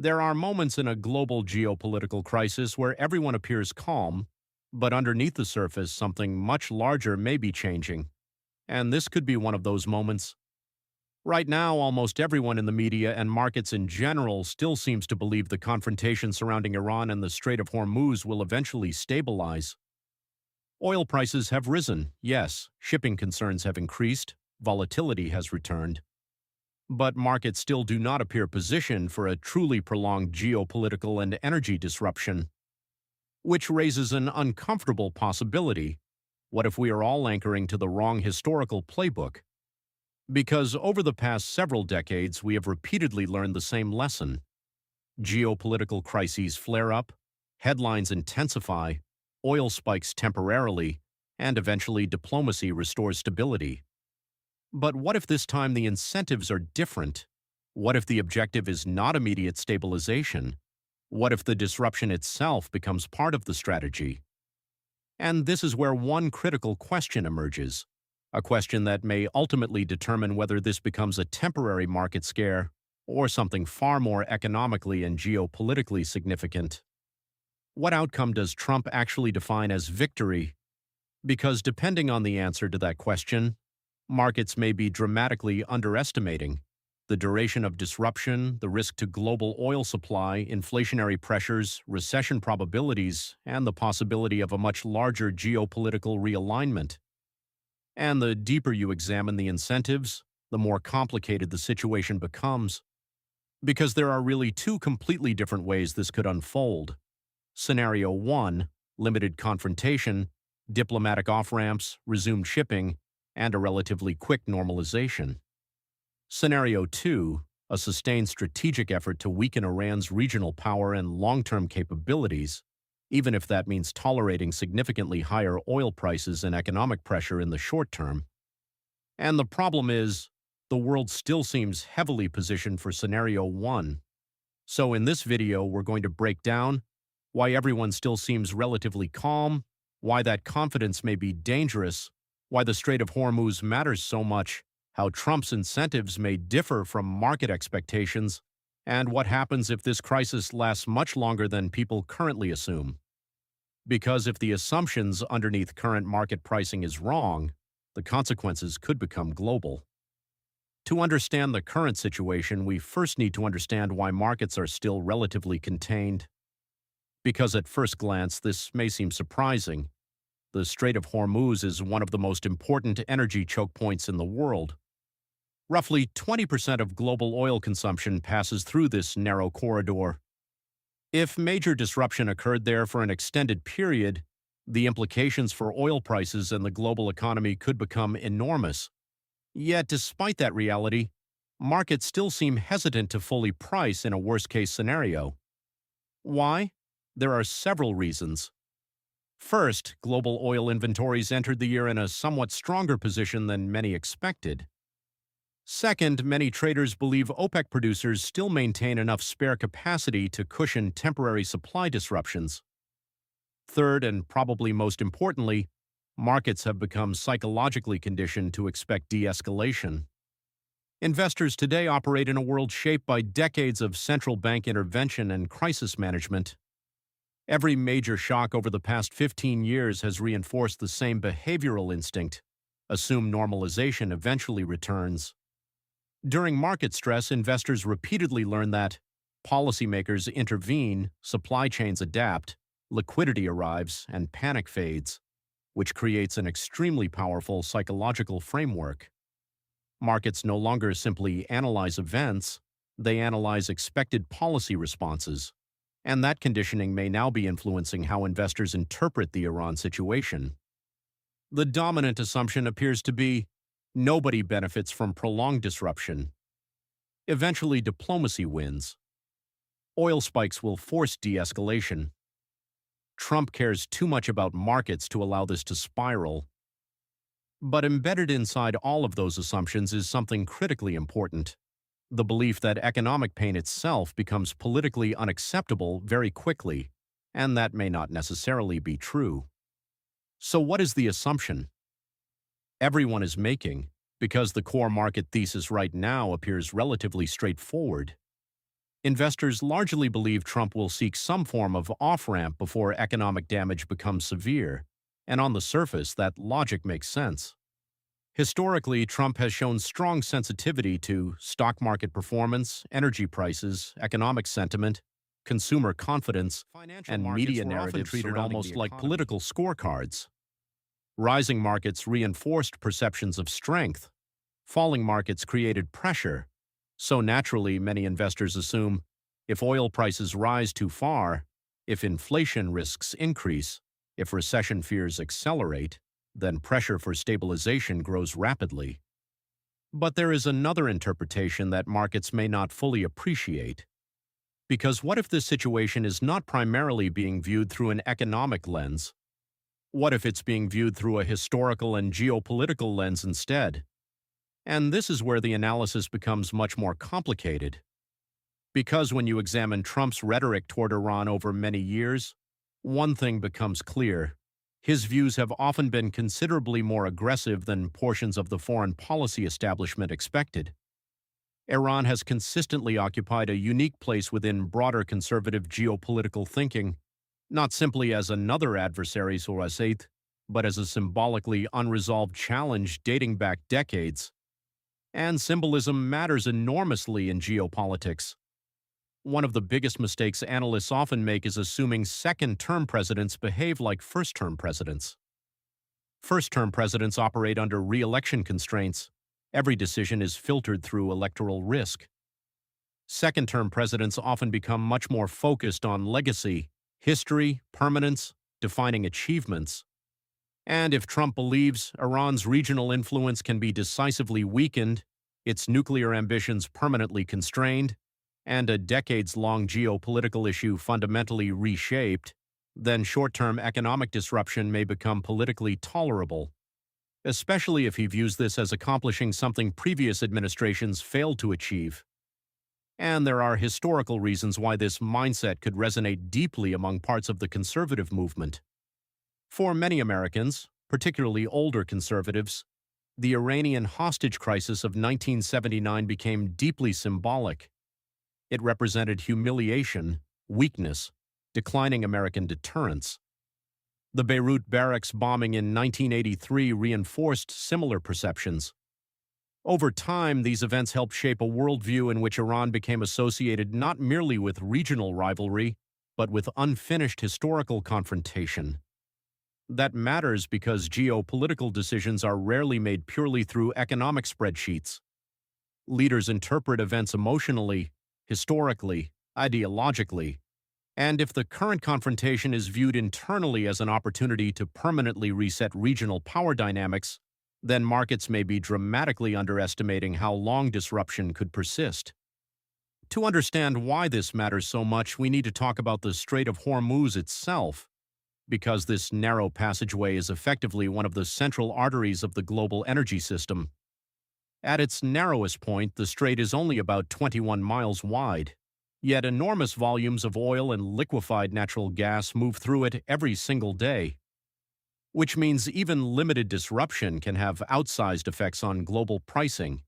There are moments in a global geopolitical crisis where everyone appears calm, but underneath the surface, something much larger may be changing. And this could be one of those moments. Right now, almost everyone in the media and markets in general still seems to believe the confrontation surrounding Iran and the Strait of Hormuz will eventually stabilize. Oil prices have risen, yes, shipping concerns have increased, volatility has returned. But markets still do not appear positioned for a truly prolonged geopolitical and energy disruption, which raises an uncomfortable possibility. What if we are all anchoring to the wrong historical playbook? Because over the past several decades, we have repeatedly learned the same lesson. Geopolitical crises flare up, headlines intensify, oil spikes temporarily, and eventually diplomacy restores stability. But what if this time the incentives are different? What if the objective is not immediate stabilization? What if the disruption itself becomes part of the strategy? And this is where one critical question emerges, a question that may ultimately determine whether this becomes a temporary market scare or something far more economically and geopolitically significant. What outcome does Trump actually define as victory? Because depending on the answer to that question, markets may be dramatically underestimating the duration of disruption, the risk to global oil supply, inflationary pressures, recession probabilities, and the possibility of a much larger geopolitical realignment. And the deeper you examine the incentives, the more complicated the situation becomes. Because there are really two completely different ways this could unfold. Scenario 1, limited confrontation, diplomatic off-ramps, resumed shipping, and a relatively quick normalization. Scenario 2, a sustained strategic effort to weaken Iran's regional power and long-term capabilities, even if that means tolerating significantly higher oil prices and economic pressure in the short term. And the problem is, the world still seems heavily positioned for Scenario 1. So in this video, we're going to break down why everyone still seems relatively calm, why that confidence may be dangerous, why the Strait of Hormuz matters so much, how Trump's incentives may differ from market expectations, and what happens if this crisis lasts much longer than people currently assume. Because if the assumptions underneath current market pricing is wrong, the consequences could become global. To understand the current situation, we first need to understand why markets are still relatively contained. Because at first glance, this may seem surprising. The Strait of Hormuz is one of the most important energy choke points in the world. Roughly 20% of global oil consumption passes through this narrow corridor. If major disruption occurred there for an extended period, the implications for oil prices and the global economy could become enormous. Yet, despite that reality, markets still seem hesitant to fully price in a worst-case scenario. Why? There are several reasons. First, global oil inventories entered the year in a somewhat stronger position than many expected. Second, many traders believe OPEC producers still maintain enough spare capacity to cushion temporary supply disruptions. Third, and probably most importantly, markets have become psychologically conditioned to expect de-escalation. Investors today operate in a world shaped by decades of central bank intervention and crisis management. Every major shock over the past 15 years has reinforced the same behavioral instinct: assume normalization eventually returns. During market stress, investors repeatedly learn that policymakers intervene, supply chains adapt, liquidity arrives, and panic fades, which creates an extremely powerful psychological framework. Markets no longer simply analyze events, they analyze expected policy responses. And that conditioning may now be influencing how investors interpret the Iran situation. The dominant assumption appears to be nobody benefits from prolonged disruption. Eventually, diplomacy wins. Oil spikes will force de-escalation. Trump cares too much about markets to allow this to spiral. But embedded inside all of those assumptions is something critically important: the belief that economic pain itself becomes politically unacceptable very quickly, and that may not necessarily be true. So what is the assumption everyone is making, because the core market thesis right now appears relatively straightforward? Investors largely believe Trump will seek some form of off-ramp before economic damage becomes severe, and on the surface, that logic makes sense. Historically, Trump has shown strong sensitivity to stock market performance, energy prices, economic sentiment, consumer confidence, and media narratives treated almost like political scorecards. Rising markets reinforced perceptions of strength. Falling markets created pressure. So naturally, many investors assume if oil prices rise too far, if inflation risks increase, if recession fears accelerate, then pressure for stabilization grows rapidly. But there is another interpretation that markets may not fully appreciate. Because what if this situation is not primarily being viewed through an economic lens? What if it's being viewed through a historical and geopolitical lens instead? And this is where the analysis becomes much more complicated. Because when you examine Trump's rhetoric toward Iran over many years, one thing becomes clear. His views have often been considerably more aggressive than portions of the foreign policy establishment expected. Iran has consistently occupied a unique place within broader conservative geopolitical thinking, not simply as another adversary Sorazate, but as a symbolically unresolved challenge dating back decades. And symbolism matters enormously in geopolitics. One of the biggest mistakes analysts often make is assuming second-term presidents behave like first-term presidents. First-term presidents operate under re-election constraints. Every decision is filtered through electoral risk. Second-term presidents often become much more focused on legacy, history, permanence, defining achievements. And if Trump believes Iran's regional influence can be decisively weakened, its nuclear ambitions permanently constrained, and a decades-long geopolitical issue fundamentally reshaped, then short-term economic disruption may become politically tolerable, especially if he views this as accomplishing something previous administrations failed to achieve. And there are historical reasons why this mindset could resonate deeply among parts of the conservative movement. For many Americans, particularly older conservatives, the Iranian hostage crisis of 1979 became deeply symbolic. It represented humiliation, weakness, declining American deterrence. The Beirut barracks bombing in 1983 reinforced similar perceptions. Over time, these events helped shape a worldview in which Iran became associated not merely with regional rivalry, but with unfinished historical confrontation. That matters because geopolitical decisions are rarely made purely through economic spreadsheets. Leaders interpret events emotionally, historically, ideologically, and if the current confrontation is viewed internally as an opportunity to permanently reset regional power dynamics, then markets may be dramatically underestimating how long disruption could persist. To understand why this matters so much, we need to talk about the Strait of Hormuz itself, because this narrow passageway is effectively one of the central arteries of the global energy system. At its narrowest point, the strait is only about 21 miles wide, yet enormous volumes of oil and liquefied natural gas move through it every single day, which means even limited disruption can have outsized effects on global pricing.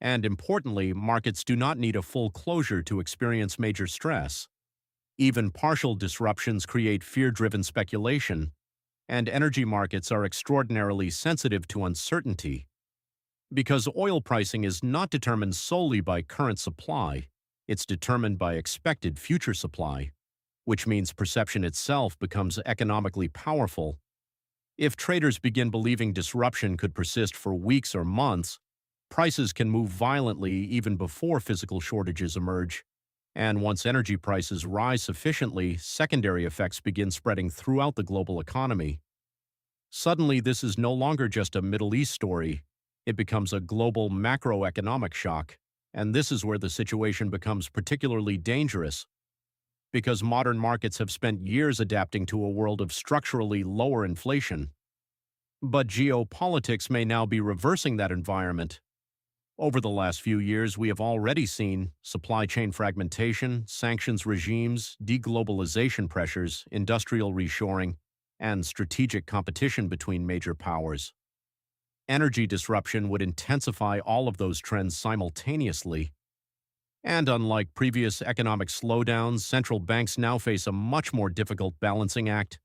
And importantly, markets do not need a full closure to experience major stress. Even partial disruptions create fear-driven speculation, and energy markets are extraordinarily sensitive to uncertainty. Because oil pricing is not determined solely by current supply, it's determined by expected future supply, which means perception itself becomes economically powerful. If traders begin believing disruption could persist for weeks or months, prices can move violently even before physical shortages emerge. And once energy prices rise sufficiently, secondary effects begin spreading throughout the global economy. Suddenly, this is no longer just a Middle East story. It becomes a global macroeconomic shock, and this is where the situation becomes particularly dangerous, because modern markets have spent years adapting to a world of structurally lower inflation. But geopolitics may now be reversing that environment. Over the last few years, we have already seen supply chain fragmentation, sanctions regimes, deglobalization pressures, industrial reshoring, and strategic competition between major powers. Energy disruption would intensify all of those trends simultaneously. And unlike previous economic slowdowns, central banks now face a much more difficult balancing act.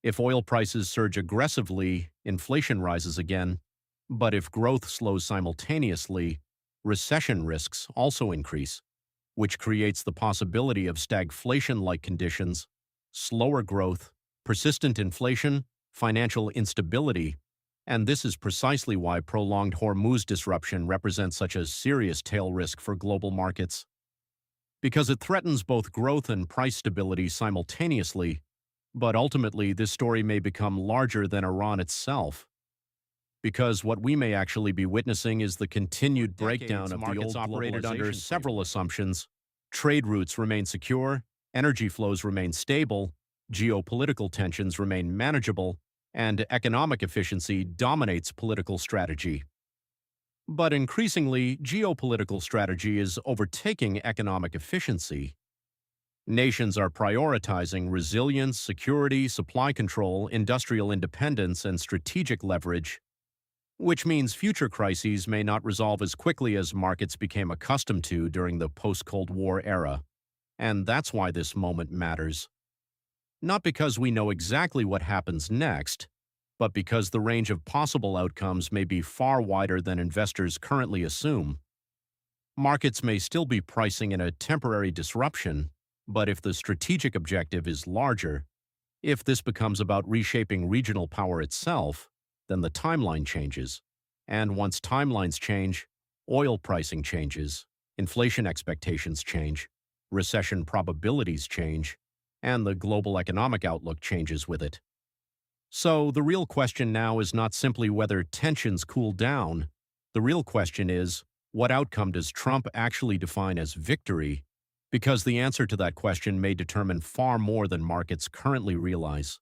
If oil prices surge aggressively, inflation rises again. But if growth slows simultaneously, recession risks also increase, which creates the possibility of stagflation-like conditions, slower growth, persistent inflation, financial instability, and this is precisely why prolonged Hormuz disruption represents such a serious tail risk for global markets. Because it threatens both growth and price stability simultaneously, but ultimately this story may become larger than Iran itself. Because what we may actually be witnessing is the continued breakdown of the old operated under several assumptions. Trade routes remain secure, energy flows remain stable, geopolitical tensions remain manageable, and economic efficiency dominates political strategy. But increasingly, geopolitical strategy is overtaking economic efficiency. Nations are prioritizing resilience, security, supply control, industrial independence, and strategic leverage, which means future crises may not resolve as quickly as markets became accustomed to during the post-Cold War era. And that's why this moment matters. Not because we know exactly what happens next, but because the range of possible outcomes may be far wider than investors currently assume. Markets may still be pricing in a temporary disruption, but if the strategic objective is larger, if this becomes about reshaping regional power itself, then the timeline changes. And once timelines change, oil pricing changes, inflation expectations change, recession probabilities change, and the global economic outlook changes with it. So the real question now is not simply whether tensions cool down. The real question is, what outcome does Trump actually define as victory? Because the answer to that question may determine far more than markets currently realize.